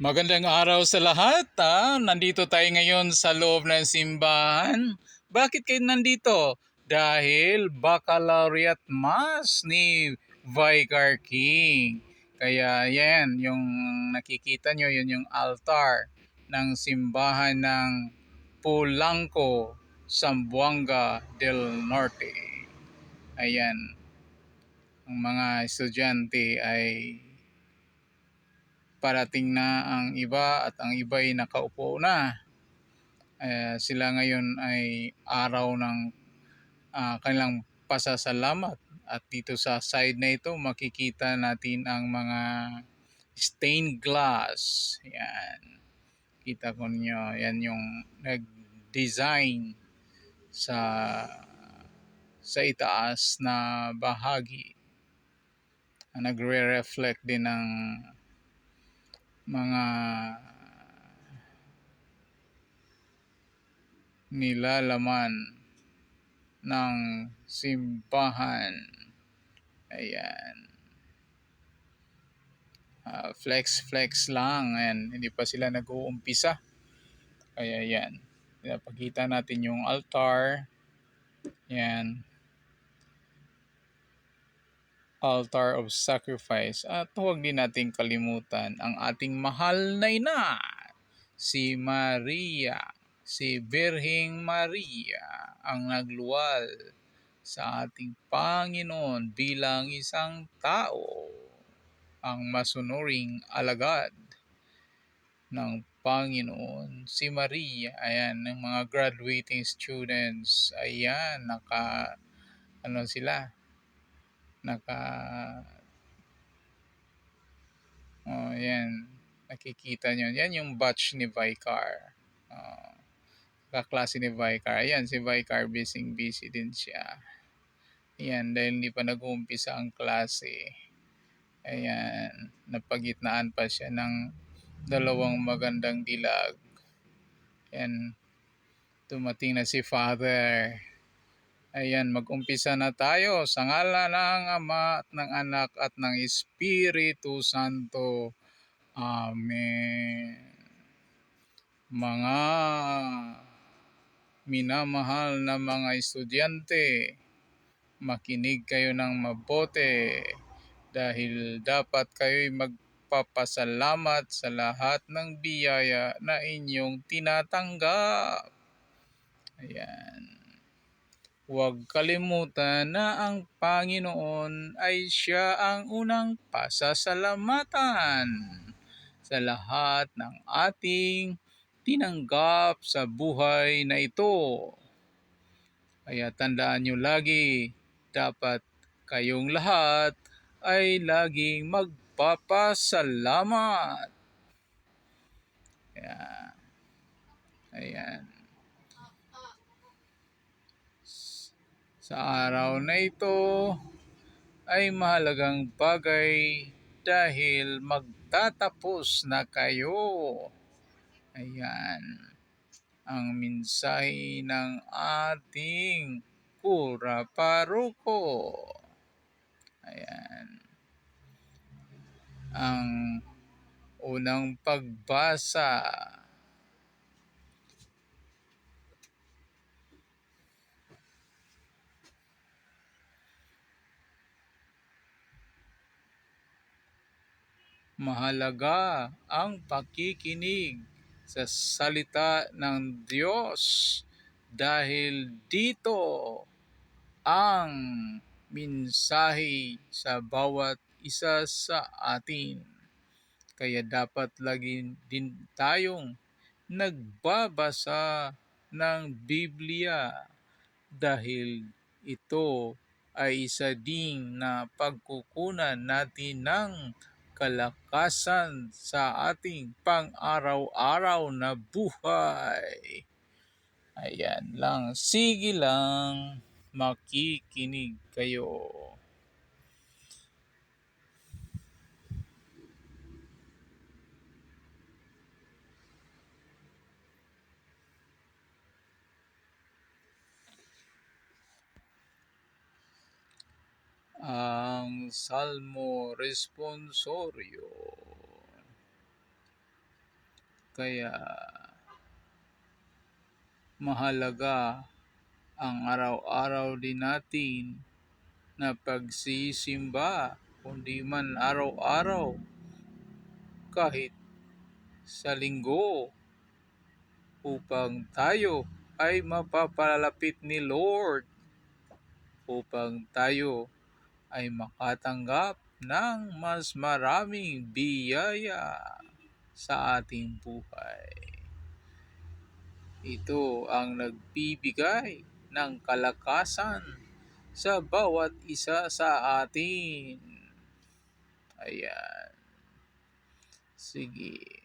Magandang araw sa lahat. Nandito tayo ngayon sa loob ng simbahan. Bakit kayo nandito? Dahil Baccalaureate Mass ni Vicar King. Kaya yan, yung nakikita nyo, yun yung altar ng simbahan ng Polanco, Zamboanga del Norte. Ayan, ang mga estudyante ay parating na ang iba at ang iba ay nakaupo na. Sila ngayon ay araw ng kanilang pasasalamat. At dito sa side na ito makikita natin ang mga stained glass. Yan. Kita ko niyo, yan yung nag-design sa itaas na bahagi. Nagre-reflect din ng mga nilalaman ng simbahan. Ayan. Flex lang. Ayan. Hindi pa sila nag-uumpisa. Kaya yan. Pinapakita natin yung altar. Yan. Altar of sacrifice. At huwag din natin kalimutan ang ating mahal na ina. Si Maria. Si Birheng Maria ang nagluwal sa ating Panginoon bilang isang tao, ang masunuring alagad ng Panginoon. Si Maria, ayan, ng mga graduating students, ayan, sila, ayan, nakikita nyo, yan yung batch ni Vicar. Kaklase ni Vicar, ayan, si Vicar busy din siya. Ayan, dahil hindi pa nag-uumpisa ang klase. Ayan, napagitnaan pa siya ng dalawang magandang dilag. Ayan, dumating na si Father. Ayan, mag-umpisa na tayo sa ngalan ng Ama at ng Anak at ng Espiritu Santo. Amen. Mga minamahal na mga estudyante, makinig kayo ng mabuti dahil dapat kayo'y magpapasalamat sa lahat ng biyaya na inyong tinatanggap. Ayan. Huwag kalimutan na ang Panginoon ay siya ang unang pasasalamatan sa lahat ng ating tinanggap sa buhay na ito. Kaya tandaan nyo lagi, dapat kayong lahat ay laging magpapasalamat. Ayan. Sa araw na ito ay mahalagang bagay dahil magtatapos na kayo. Ayan. Ang mensahe ng ating Kura Paruko. Ayan. Ang unang pagbasa. Mahalaga ang pakikinig sa salita ng Diyos dahil dito ang mensahe sa bawat isa sa atin. Kaya dapat lagi din tayong nagbabasa ng Biblia dahil ito ay isa ding na pagkukunan natin ng kalakasan sa ating pang-araw-araw na buhay. Ayan lang, sige lang, makikinig kayo. Ang Salmo Responsorio. Kaya mahalaga ang araw-araw din natin na pagsisimba, kundi man araw-araw, kahit sa linggo, upang tayo ay mapapalapit ni Lord, upang tayo ay makatanggap ng mas maraming biyaya sa ating buhay. Ito ang nagbibigay ng kalakasan sa bawat isa sa atin. Ayan. Sige.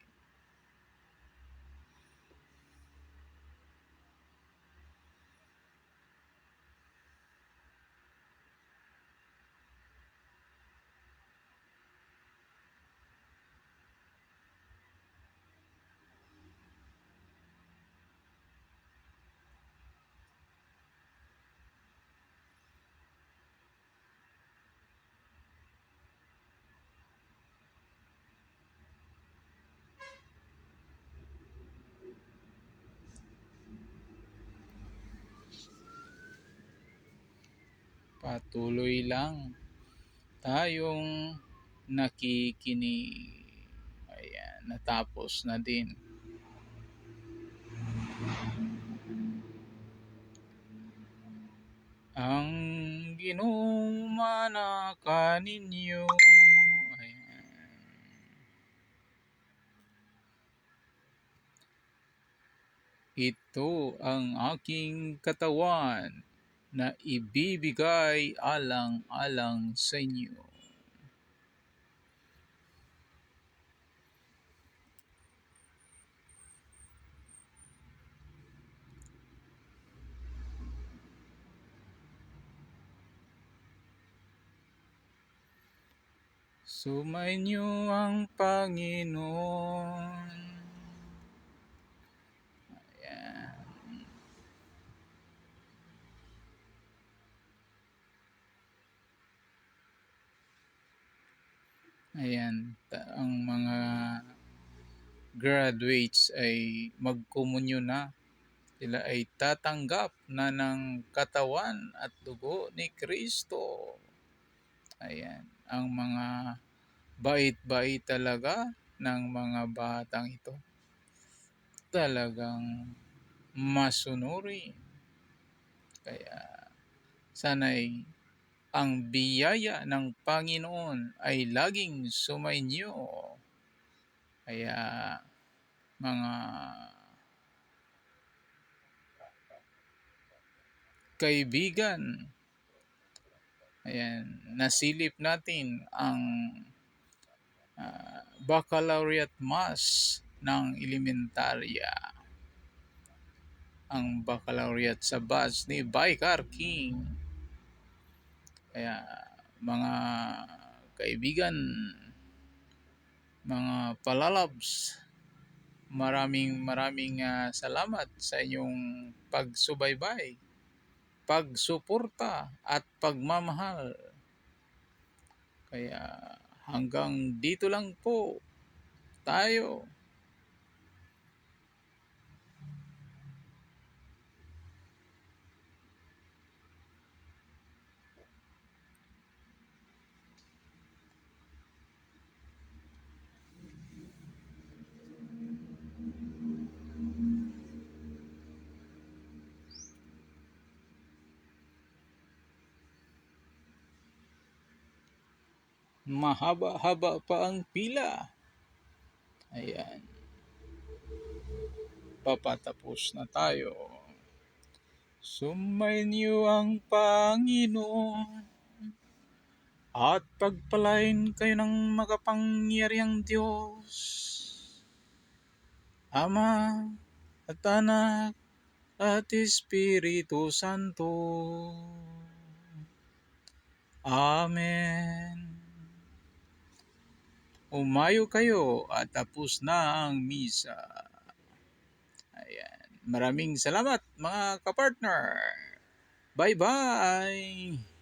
Patuloy lang tayong nakikinig. Ayan, natapos na din. Ang ginumana kaninyo. Ayan. Ito ang aking katawan na ibibigay alang-alang sa inyo. Sumainyo ang Panginoon. Ayan. Ayan, ang mga graduates ay magkomunyo na. Sila ay tatanggap na ng katawan at dugo ni Kristo. Ayan, ang mga bait-bait talaga ng mga batang ito. Talagang masunurin. Kaya sana'y ang biyaya ng Panginoon ay laging sumainyo. Kaya mga kaibigan, ayan, nasilip natin ang Baccalaureate Mass ng elementarya. Ang baccalaureate sa batch ni Vicar King. Kaya mga kaibigan, mga palalabs, maraming salamat sa inyong pagsubaybay, pagsuporta at pagmamahal. Kaya hanggang dito lang po tayo. Mahaba-haba pa ang pila. Ayan. Papatapos na tayo. Sumainyo ang Panginoon at pagpalain kayo ng makapangyarihang Diyos, Ama at Anak at Espiritu Santo. Amen. Umayo kayo at tapos na ang misa. Ayan. Maraming salamat mga kapartner. Bye-bye!